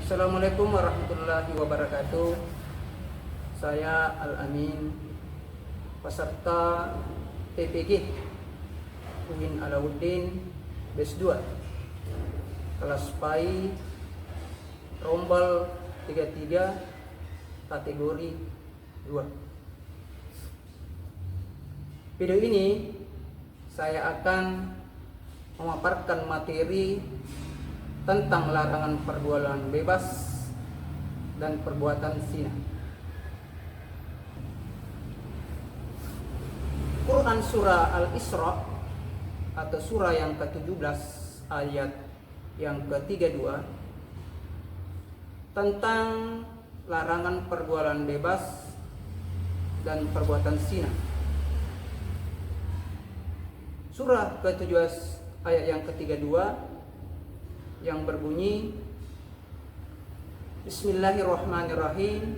Assalamualaikum warahmatullahi wabarakatuh. Saya Al-Amin, peserta PPG UIN Alauddin Batch 2, kelas PAI Rombal 33 kategori 2. Video ini saya akan memaparkan materi tentang larangan pergaulan bebas dan perbuatan zina. Quran Surah Al-Isra atau surah yang ke-17 ayat yang ke-32 tentang larangan pergaulan bebas dan perbuatan zina. Surah ke-17 ayat yang ke-32 yang berbunyi, Bismillahirrahmanirrahim,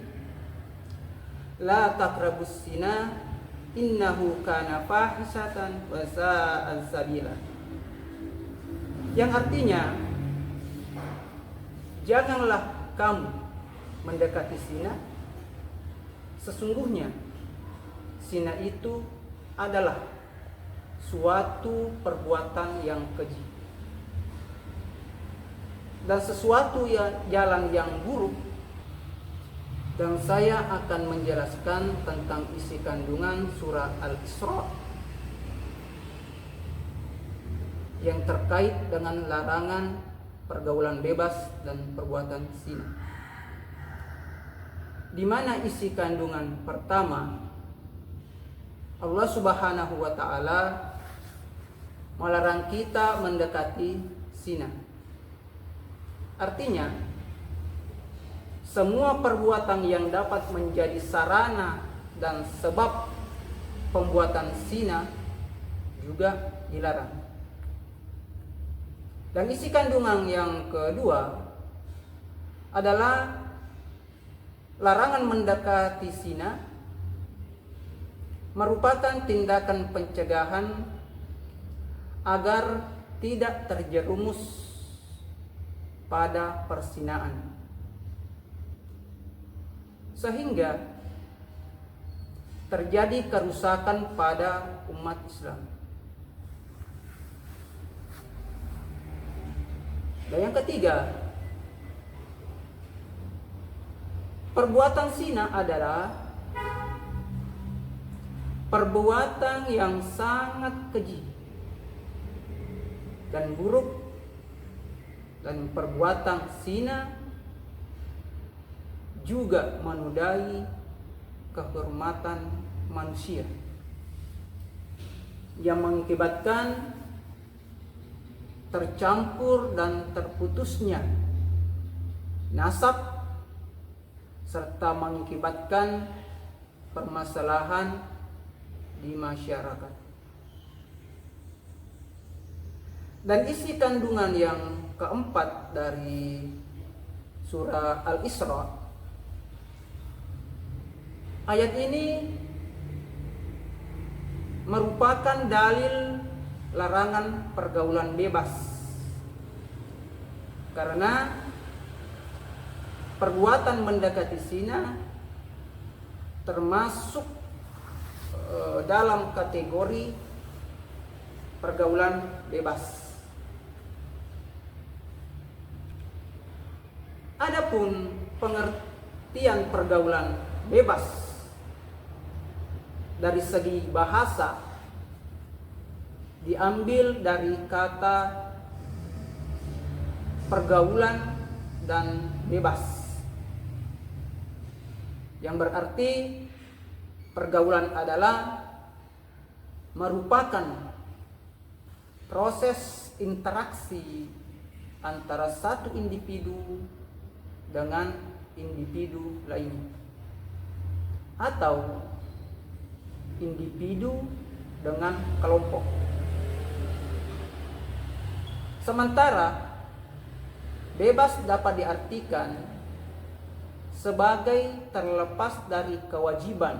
La taqrabus zina innahu kana fahisatan wa sa'a sabila. Yang artinya, janganlah kamu mendekati zina, sesungguhnya zina itu adalah suatu perbuatan yang keji dan sesuatu jalan yang buruk. Dan saya akan menjelaskan tentang isi kandungan surah Al-Isra yang terkait dengan larangan pergaulan bebas dan perbuatan zina. Di mana isi kandungan pertama, Allah Subhanahu wa taala melarang kita mendekati zina. Artinya, semua perbuatan yang dapat menjadi sarana dan sebab pembuatan zina juga dilarang. Dan isi kandungan yang kedua adalah larangan mendekati zina merupakan tindakan pencegahan agar tidak terjerumus pada perzinaan, sehingga terjadi kerusakan pada umat Islam. Dan yang ketiga, perbuatan zina adalah perbuatan yang sangat keji dan buruk, dan perbuatan zina juga menodai kehormatan manusia yang mengakibatkan tercampur dan terputusnya nasab serta mengakibatkan permasalahan di masyarakat. Dan isi kandungan yang keempat dari surah Al-Isra, ayat ini merupakan dalil larangan pergaulan bebas, karena perbuatan mendekati zina termasuk dalam kategori pergaulan bebas. Adapun pengertian pergaulan bebas dari segi bahasa diambil dari kata pergaulan dan bebas, yang berarti pergaulan adalah merupakan proses interaksi antara satu individu dengan individu lainnya, atau individu dengan kelompok. Sementara bebas dapat diartikan sebagai terlepas dari kewajiban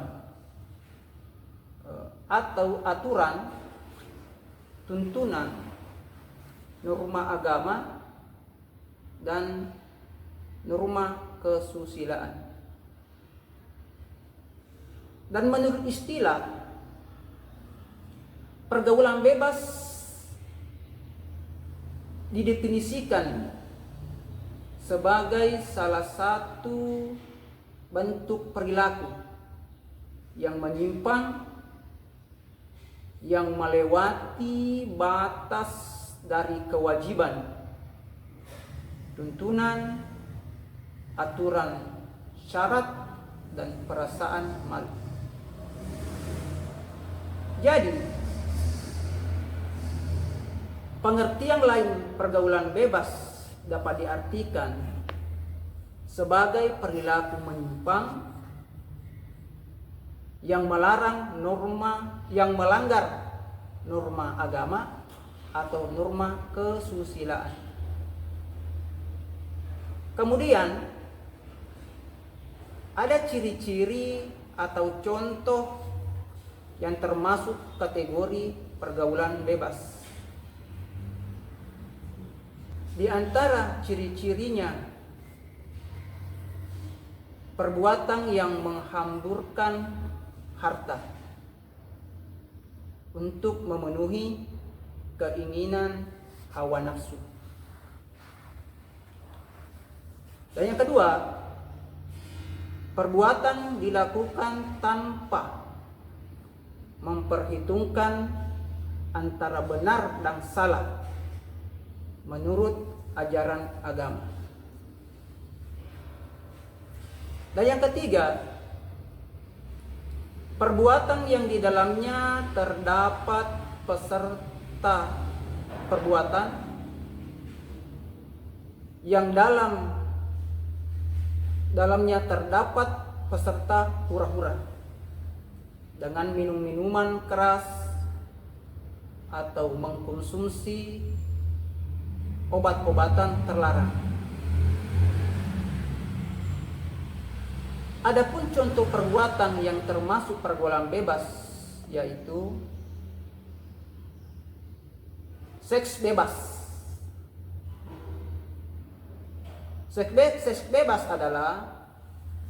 atau aturan, tuntunan, norma agama, dan norma kesusilaan. Dan menurut istilah, pergaulan bebas didefinisikan sebagai salah satu bentuk perilaku yang menyimpang, yang melewati batas dari kewajiban, tuntunan, aturan, syarat, dan perasaan malu. Jadi, pengertian lain pergaulan bebas dapat diartikan sebagai perilaku menyimpang yang melanggar norma agama atau norma kesusilaan. Kemudian ada ciri-ciri atau contoh yang termasuk kategori pergaulan bebas. Di antara ciri-cirinya, perbuatan yang menghamburkan harta untuk memenuhi keinginan hawa nafsu. Dan yang kedua, perbuatan dilakukan tanpa memperhitungkan antara benar dan salah menurut ajaran agama. Dan yang ketiga, perbuatan yang di dalamnya terdapat peserta perbuatan yang dalamnya terdapat peserta hura-hura dengan minum-minuman keras atau mengkonsumsi obat-obatan terlarang. Adapun contoh perbuatan yang termasuk pergaulan bebas yaitu seks bebas. Seks bebas adalah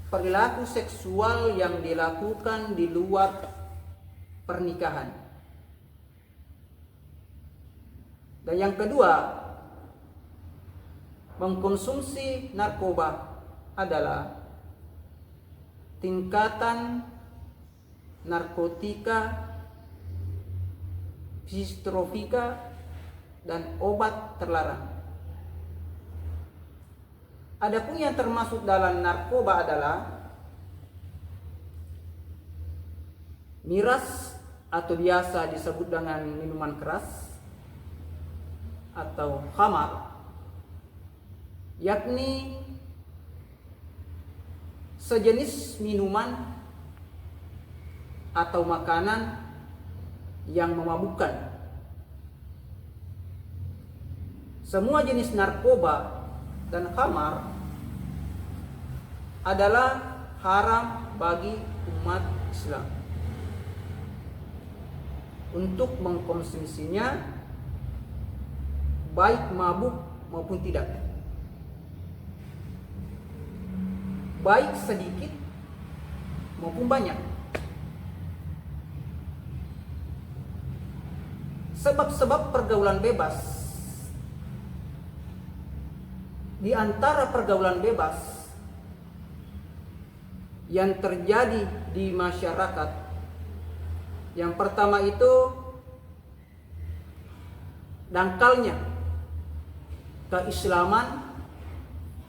perilaku seksual yang dilakukan di luar pernikahan. Dan yang kedua, mengkonsumsi narkoba adalah tingkatan narkotika, psikotropika, dan obat terlarang. Adapun yang termasuk dalam narkoba adalah miras atau biasa disebut dengan minuman keras atau khamar, yakni sejenis minuman atau makanan yang memabukkan. Semua jenis narkoba dan khamar adalah haram bagi umat Islam untuk mengkonsumsinya, baik mabuk maupun tidak, baik sedikit maupun banyak. Sebab-sebab pergaulan bebas. Di antara pergaulan bebas yang terjadi di masyarakat, yang pertama itu dangkalnya keislaman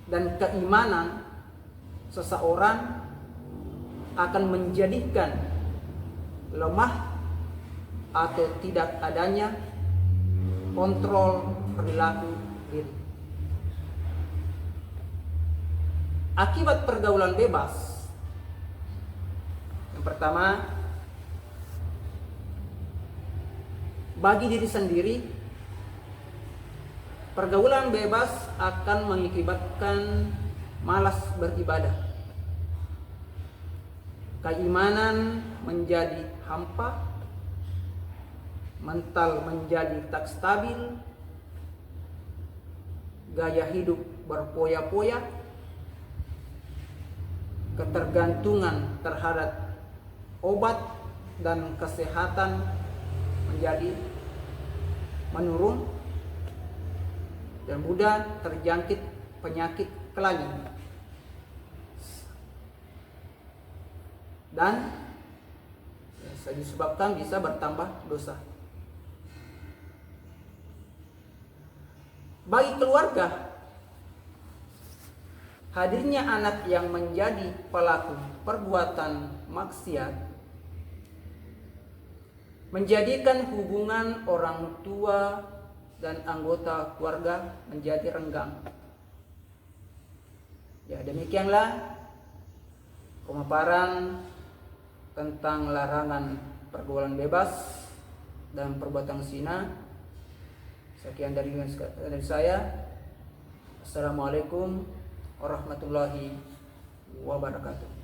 dan keimanan seseorang akan menjadikan lemah atau tidak adanya kontrol perilaku diri. Akibat pergaulan bebas, yang pertama, bagi diri sendiri, pergaulan bebas akan mengakibatkan malas beribadah, keimanan menjadi hampa, mental menjadi tak stabil, gaya hidup berpoya-poya, ketergantungan terhadap obat dan kesehatan menjadi menurun dan mudah terjangkit penyakit kelainan, dan disebabkan bisa bertambah dosa. Bagi keluarga, hadirnya anak yang menjadi pelaku perbuatan maksiat menjadikan hubungan orang tua dan anggota keluarga menjadi renggang. Ya, demikianlah pemaparan tentang larangan pergaulan bebas dan perbuatan zina. Sekian dari saya. Assalamualaikum warahmatullahi wabarakatuh.